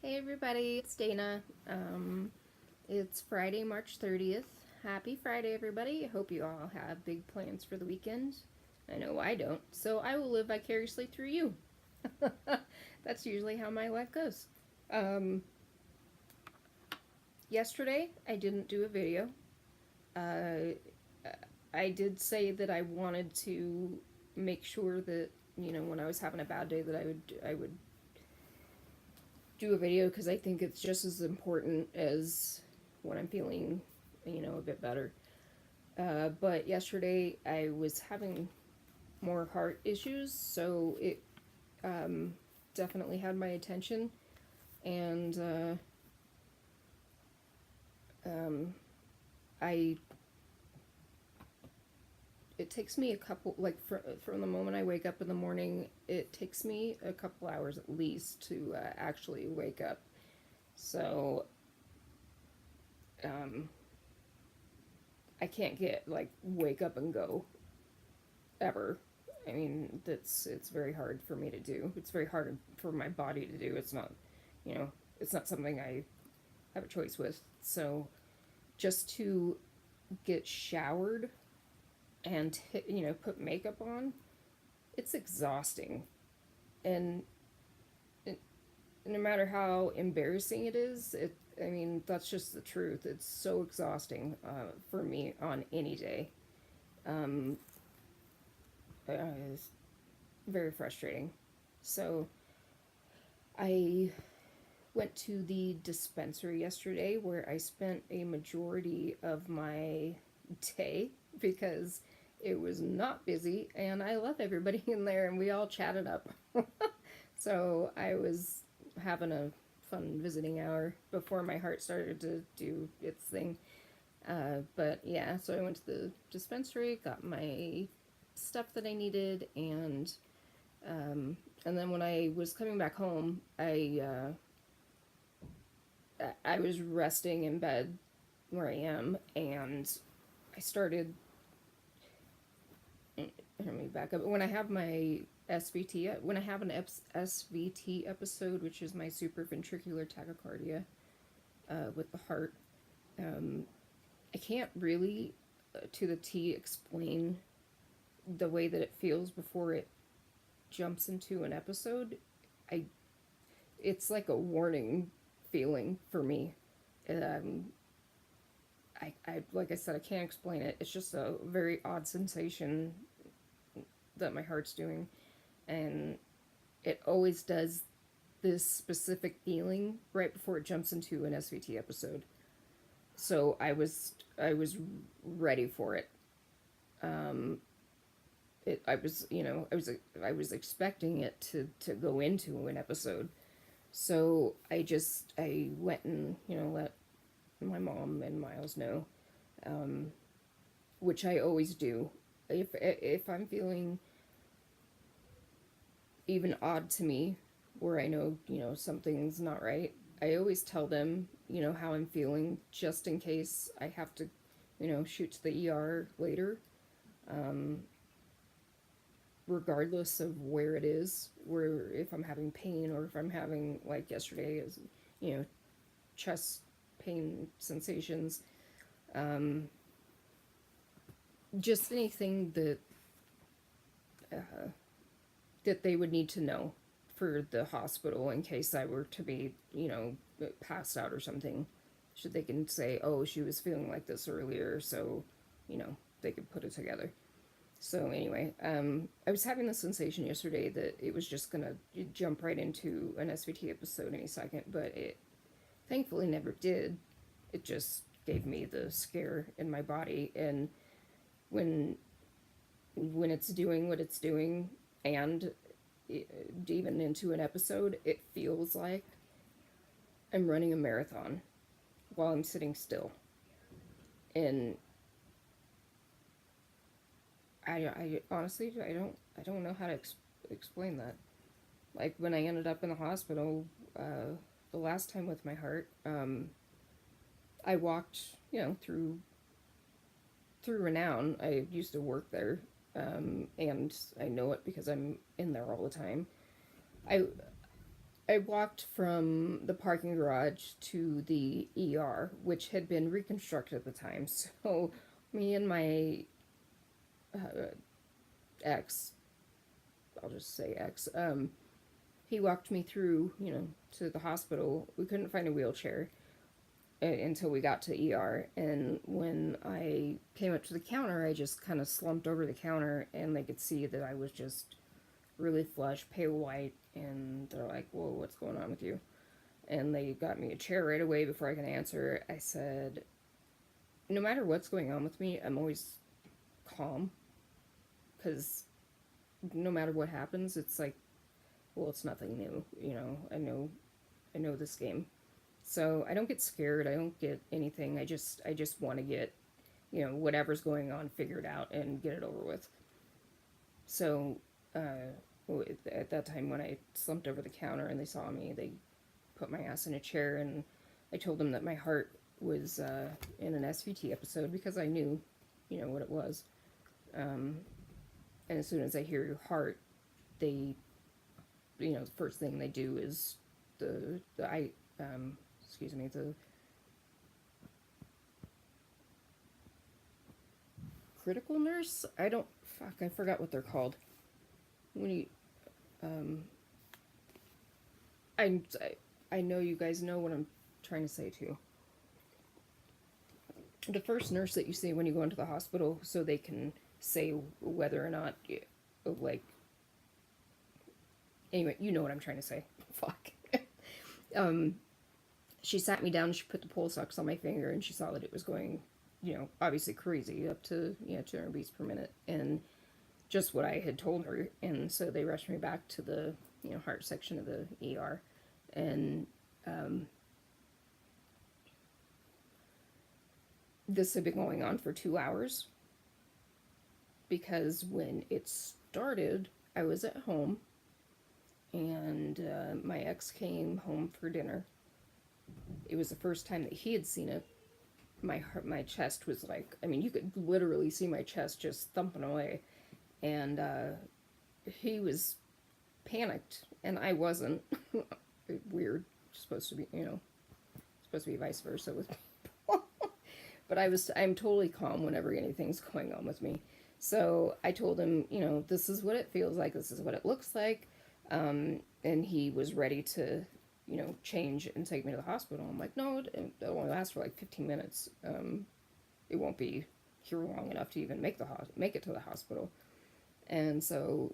Hey everybody, it's Dana. It's Friday, March 30th. Happy Friday, everybody. I hope you all have big plans for the weekend. I know I don't, so I will live vicariously through you. That's usually how my life goes. Um, Yesterday, I didn't do a video. Uh, I did say that I wanted to make sure that, when I was having a bad day that I would do a video because I think it's just as important as when I'm feeling, a bit better. But yesterday I was having more heart issues, so it um, definitely had my attention. And um, I it takes me a couple from the moment I wake up in the morning. It takes me a couple hours at least to actually wake up. So um, I can't get like wake up and go ever. I mean, it's very hard for me to do. It's very hard for my body to do. It's not, you know, it's not something I have a choice with. So just to get showered and put makeup on, it's exhausting. And it, no matter how embarrassing it is, I mean, that's just the truth. It's so exhausting for me on any day. Um, it's very frustrating. So I went to the dispensary yesterday where I spent a majority of my day because it was not busy and I love everybody in there and we all chatted up. So I was having a fun visiting hour before my heart started to do its thing. But yeah, so I went to the dispensary, got my stuff that I needed, and then when I was coming back home, I was resting in bed where I am, and I started. Let me back up. When I have my SVT, when I have an SVT episode, which is my supraventricular tachycardia with the heart, um, I can't really, to the T, explain the way that it feels before it jumps into an episode. I It's like a warning feeling for me. Um, I like I said, I can't explain it. It's just a very odd sensation that my heart's doing, and it always does this specific feeling right before it jumps into an SVT episode. So I was ready for it. Um, I was I was expecting it to go into an episode. So I went and let my mom and Miles know, um, which I always do. If I'm feeling even odd to me, where I know something's not right, I always tell them how I'm feeling, just in case I have to shoot to the ER later. Um, Regardless of where it is, where if I'm having pain or if I'm having, like yesterday, is you know chest pain sensations, um, just anything uh, that they would need to know for the hospital in case I were to be passed out or something. Should they can say, oh, she was feeling like this earlier, so they could put it together. So anyway, I was having the sensation yesterday that it was just gonna jump right into an SVT episode any second, but it thankfully never did. It just gave me the scare in my body, and when it's doing what it's doing, and even into an episode, it feels like I'm running a marathon while I'm sitting still, and I honestly I don't know how to explain that. Like when I ended up in the hospital the last time with my heart, I walked through Renown. I used to work there, and I know it because I'm in there all the time. I I walked from the parking garage to the ER, which had been reconstructed at the time. So me and my uh, ex, I'll just say ex, he walked me through, to the hospital. We couldn't find a wheelchair until we got to ER. And when I came up to the counter, I just kind of slumped over the counter, and they could see that I was just really flush, pale white. And they're like, "Whoa, what's going on with you?" And they got me a chair right away before I could answer. I said, "No matter what's going on with me, I'm always calm, because no matter what happens, it's like, well, it's nothing new. I know this game. So I don't get scared. I don't get anything. I just want to get, whatever's going on figured out and get it over with." So at that time, when I slumped over the counter and they saw me, they put my ass in a chair, and I told them that my heart was in an SVT episode, because I knew, what it was. Um, and as soon as I hear your heart, they, the first thing they do is the critical nurse. I forgot what they're called. When you, um, I, I know you guys know what I'm trying to say too. The first nurse that you see when you go into the hospital, so they can say whether or not, like, anyway, you know what I'm trying to say. Fuck. um, she sat me down and she put the pulse ox on my finger, and she saw that it was going, obviously crazy, up to, 200 beats per minute, and just what I had told her. And so they rushed me back to the, heart section of the ER. And this had been going on for 2 hours, because when it started, I was at home, and my ex came home for dinner. It was the first time that he had seen it. My chest was like, I mean, you could literally see my chest just thumping away. And he was panicked, and I wasn't. Weird. Supposed to be, supposed to be vice versa with people. But I'm totally calm whenever anything's going on with me. So I told him, this is what it feels like, this is what it looks like. And he was ready to, change and take me to the hospital. I'm like, no, it'll only last for like 15 minutes. It won't be here long enough to even make it to the hospital. And so,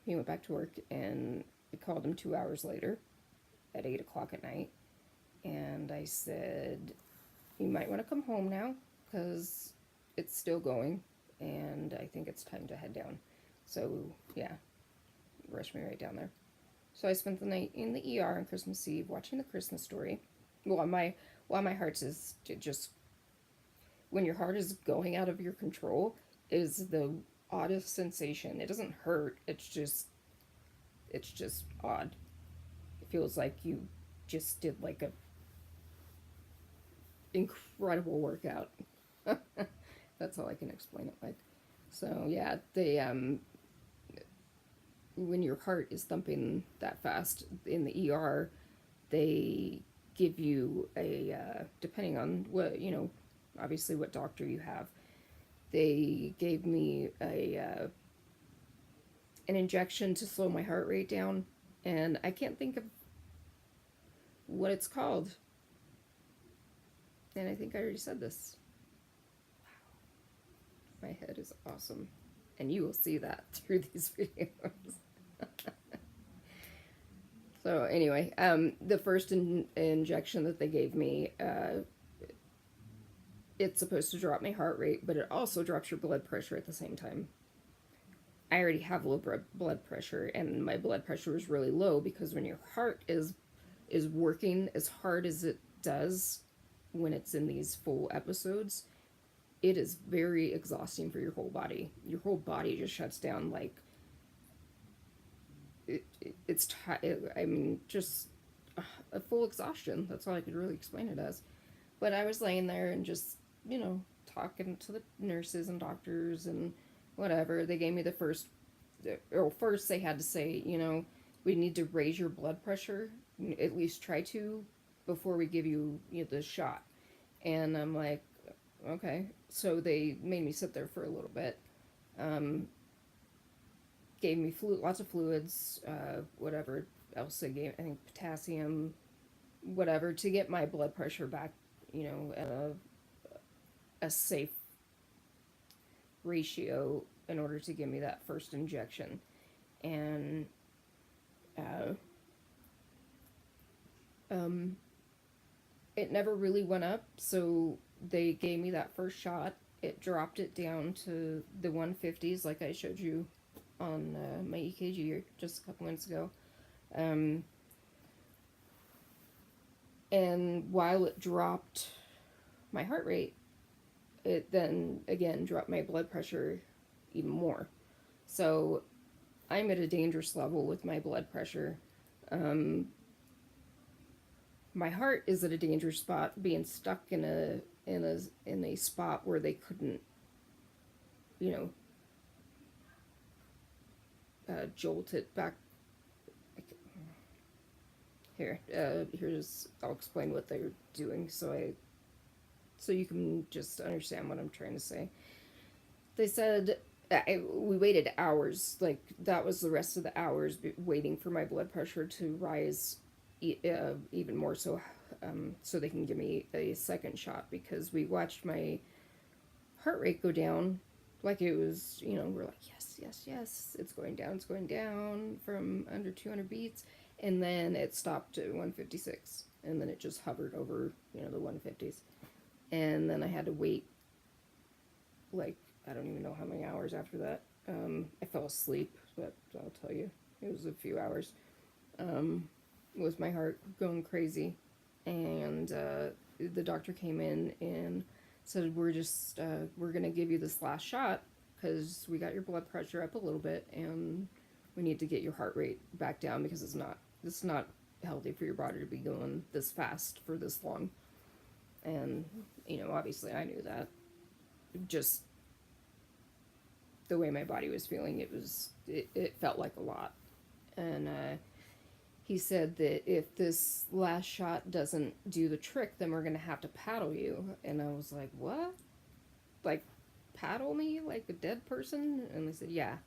he went back to work, and I called him 2 hours later at 8 o'clock at night. And I said, "You might want to come home now, because it's still going, and I think it's time to head down." So, yeah, rushed me right down there. So I spent the night in the ER on Christmas Eve watching The Christmas Story. While my heart is just, when your heart is going out of your control, is the oddest sensation. It doesn't hurt. It's just odd. It feels like you just did like a incredible workout. That's all I can explain it like. So yeah, when your heart is thumping that fast in the ER, they give you depending on what, obviously what doctor you have, they gave me an injection to slow my heart rate down, and I can't think of what it's called. And I think I already said this. Wow. My head is awesome. And you will see that through these videos. So anyway, the first injection that they gave me, it's supposed to drop my heart rate, but it also drops your blood pressure at the same time. I already have low blood pressure, and my blood pressure is really low, because when your heart is working as hard as it does when it's in these full episodes, it is very exhausting for your whole body. Your whole body just shuts down, like I mean, just a full exhaustion. That's all I could really explain it as. But I was laying there and just, talking to the nurses and doctors and whatever. They gave me first they had to say, we need to raise your blood pressure at least try to before we give you, the shot. And I'm like, okay. So they made me sit there for a little bit. Um, Gave me lots of fluids, whatever else they gave. I think potassium, whatever, to get my blood pressure back, at a safe ratio in order to give me that first injection. And uh, um, it never really went up, so they gave me that first shot. It dropped it down to the 150s, like I showed you on my EKG just a couple minutes ago. Um, and while it dropped my heart rate, it then again dropped my blood pressure even more. So I'm at a dangerous level with my blood pressure. Um, my heart is at a dangerous spot, being stuck in a spot where they couldn't, you know, jolt it back. Here's I'll explain what they're doing so you can just understand what I'm trying to say. They said we waited hours, like that was the rest of the hours waiting for my blood pressure to rise even more, so they can give me a second shot, because we watched my heart rate go down like it was, we're like, yes, yes, yes, it's going down from under 200 beats, and then it stopped at 156, and then it just hovered over, the 150s, and then I had to wait, like, I don't even know how many hours after that. I fell asleep, but I'll tell you, it was a few hours, with my heart going crazy, and the doctor came in and said, we're gonna give you this last shot because we got your blood pressure up a little bit, and we need to get your heart rate back down, because it's not healthy for your body to be going this fast for this long. And obviously I knew that. Just the way my body was feeling, it felt like a lot. And he said that if this last shot doesn't do the trick, then we're gonna have to paddle you. And I was like, what? Like, paddle me like a dead person? And they said, yeah.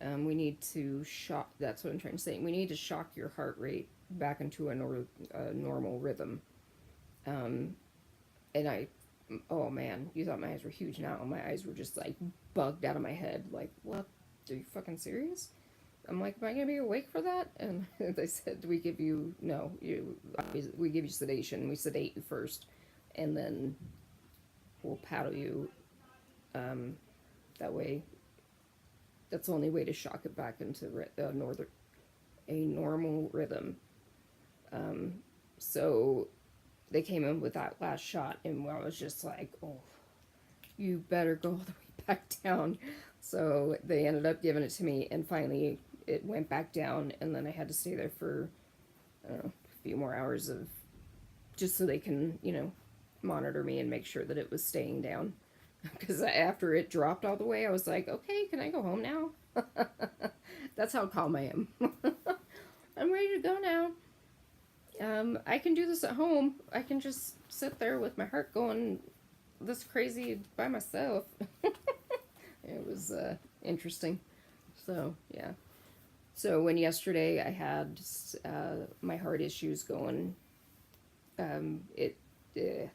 We need to shock, that's what I'm trying to say. We need to shock your heart rate back into a normal rhythm. And oh man, you thought my eyes were huge. Now my eyes were just like bugged out of my head. Like, what? Are you fucking serious? I'm like, am I gonna be awake for that? And they said, we give you sedation. We sedate you first, and then we'll paddle you. That way, that's the only way to shock it back into a normal rhythm. So they came in with that last shot, and I was just like, oh, you better go all the way back down. So they ended up giving it to me, and finally it went back down, and then I had to stay there for a few more hours of just so they can, monitor me and make sure that it was staying down. Because after it dropped all the way, I was like, okay, can I go home now? That's how calm I am. I'm ready to go now. I can do this at home. I can just sit there with my heart going this crazy by myself. It was interesting. So, yeah. So when yesterday I had my heart issues going, it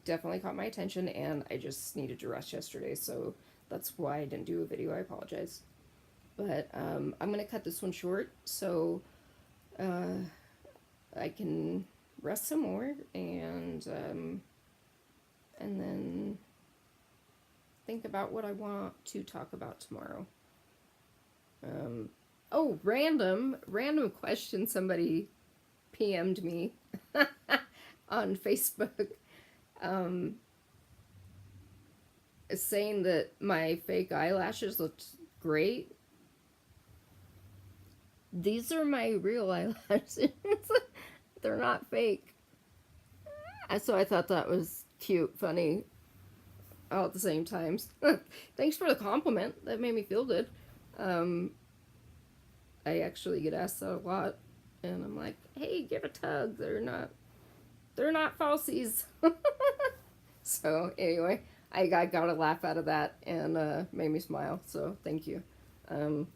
definitely caught my attention, and I just needed to rest yesterday, so that's why I didn't do a video. I apologize. But I'm going to cut this one short so I can rest some more, and then think about what I want to talk about tomorrow. Oh, random question. Somebody PM'd me on Facebook, saying that my fake eyelashes looked great. These are my real eyelashes. They're not fake. So I thought that was cute, funny, all at the same time. Thanks for the compliment. That made me feel good. I actually get asked that a lot. And I'm like, hey, give a tug. They're not falsies. So anyway, I got a laugh out of that and made me smile. So thank you. Um,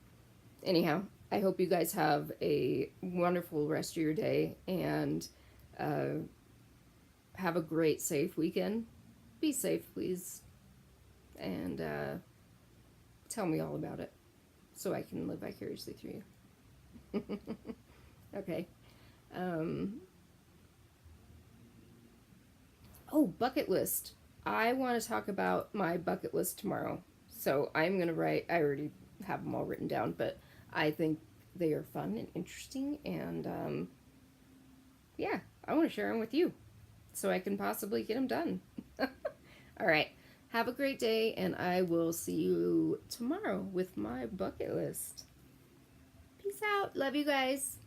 anyhow, I hope you guys have a wonderful rest of your day and uh, have a great, safe weekend. Be safe, please, and tell me all about it so I can live vicariously through you. Okay. Um, oh, bucket list. I want to talk about my bucket list tomorrow. So I'm going to write, I already have them all written down, but I think they are fun and interesting. And yeah, I want to share them with you so I can possibly get them done. All right. Have a great day, and I will see you tomorrow with my bucket list. Peace out. Love you guys.